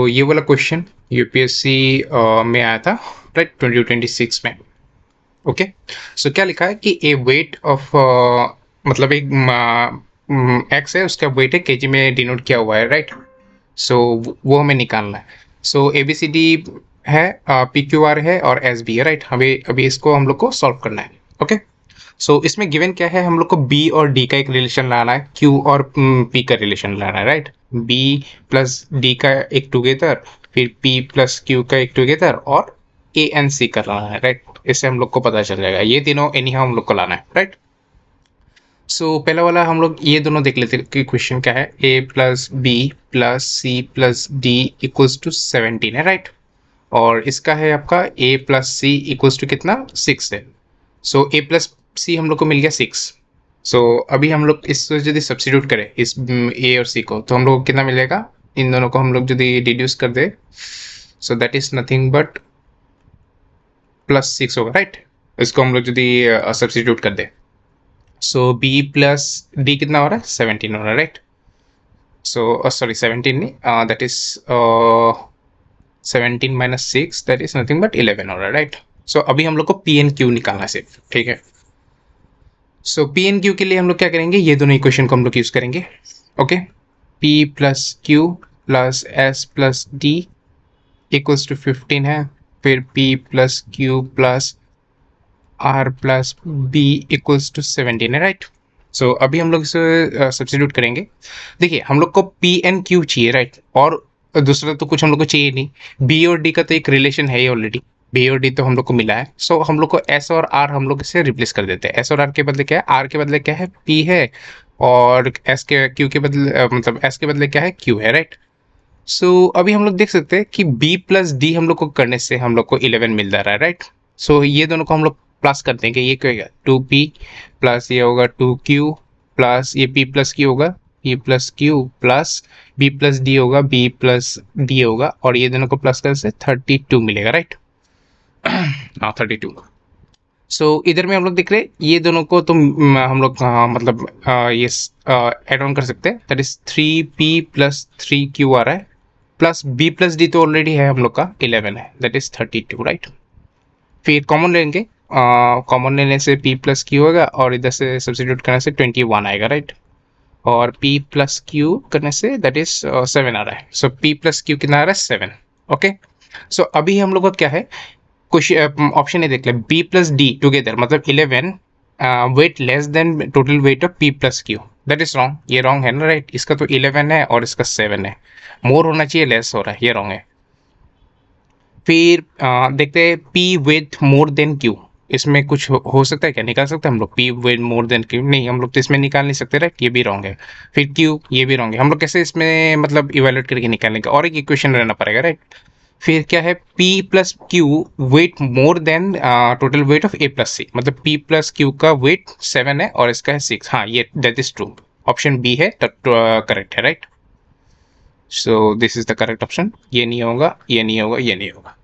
ये वाला question UPSC में आया था, राइट, 2026 में। ओके, सो क्या लिखा है कि ए वेट ऑफ, मतलब एक एक्स है, उसका वेट है केजी में डिनोट किया हुआ है, राइट। सो वो हमें निकालना है। सो ए बी सी डी है, पी क्यू आर है और एस बी है, राइट। हमें अभी इसको हम लोग को सॉल्व करना है। ओके, सो इसमें गिवन क्या है, हम लोग को बी और डी का एक रिलेशन लाना है, क्यू और पी का रिलेशन लाना है, राइट। बी प्लस डी का एक टुगेदर, फिर पी प्लस क्यू का एक टुगेदर और ए एन सी का लाना है, राइट। इससे हम लोग को पता चल जाएगा, ये तीनों एनी हम लोग को लाना है, राइट। सो पहला वाला हम लोग ये दोनों देख लेते हैं कि क्वेश्चन क्या है। A plus B plus C plus D equals to 17 है, राइट। और इसका है आपका A plus C equals to कितना, 6 है। सो ए प्लस सी हम लोग को मिल गया 6। सो अभी हम लोग इसको यदि सब्स्टिट्यूट करें इस ए और सी को, तो हम लोग को कितना मिलेगा, इन दोनों को हम लोग यदि डिड्यूस कर दे, so that is nothing but +6 होगा, राइट। इसको हम लोग यदि सब्स्टिट्यूट कर दे, सो बी प्लस डी कितना हो रहा है, 17 हो रहा है, राइट। सो सॉरी 17 नहीं, that is 17 minus 6, that is nothing but 11 हो रहा है, राइट। सो अभी हम लोग को पी एन क्यू निकालना है सिर्फ, ठीक है। सो पी एन क्यू के लिए हम लोग क्या करेंगे, ये दोनों इक्वेशन को हम लोग यूज करेंगे। Okay, P plus Q plus S plus D equals to 15 है। फिर P plus Q plus R plus B equals to 17 है, राइट। सो अभी हम लोग इसे सब्स्टिट्यूट करेंगे। देखिए हम लोग को पी एन क्यू चाहिए, राइट, और दूसरा तो कुछ हम लोग को चाहिए नहीं। बी और डी का तो एक रिलेशन है ही ऑलरेडी, बी और डी तो हम लोग को मिला है। सो हम लोग को एस और आर हम लोग इसे रिप्लेस कर देते हैं। एस और आर के बदले क्या है, आर के बदले क्या है, पी है, और एस के क्यू के बदले मतलब एस के बदले क्या है, क्यू है, राइट। सो अभी हम लोग देख सकते हैं कि b प्लस डी हम लोग को करने से हम लोग को 11 मिल जा रहा है, राइट। सो ये दोनों को हम लोग प्लस कर देंगे, ये क्या होगा 2p प्लस ये होगा 2q प्लस ये p प्लस q होगा p plus q plus b plus D होगा b प्लस डी होगा, और ये दोनों को प्लस करने से 32 मिलेगा, राइट। हाँ 32। सो इधर में हम लोग देख रहे हैं ये दोनों को तो हम लोग मतलब ये एड ऑन कर सकते हैं, that is 3p plus 3q आ रहा है, प्लस b प्लस डी तो ऑलरेडी है हम लोग का 11 है, दैट इज 32, राइट। फिर कॉमन लेंगे, कॉमन लेने से p प्लस क्यू होगा और इधर से सब्स्टिट्यूट करने से 21 आएगा, राइट। और p प्लस क्यू करने से दैट इज 7 आ रहा है। सो p प्लस क्यू कितना आ रहा है, 7। ओके, सो अभी हम लोग का क्या है, ऑप्शन ए देख ले, बी प्लस डी टुगेदर मतलब 11 weight less than total weight of P plus Q, that is wrong, ये रॉन्ग है ना, राइट। इसका तो 11 है और इसका 7 है, मोर होना चाहिए, लेस हो रहा है, ये रॉन्ग है। फिर देखते हैं P with more than Q, इसमें कुछ हो सकता है क्या, निकाल सकते हैं हम लोग P with more than Q, नहीं हम लोग तो इसमें निकाल नहीं सकते, राइट, ये भी रॉन्ग है। फिर क्यू, ये भी रॉन्ग है, हम लोग कैसे इसमें मतलब इवेल्युएट करके निकालेंगे, और एक इक्वेशन रहना पड़ेगा, राइट। फिर क्या है, p plus Q weight more than total weight of a plus C, मतलब p प्लस क्यू का वेट 7 है और इसका है 6, हाँ ये that is true, option B है करेक्ट है, right. So this is the correct option, ये नहीं होगा, ये नहीं होगा, ये नहीं होगा।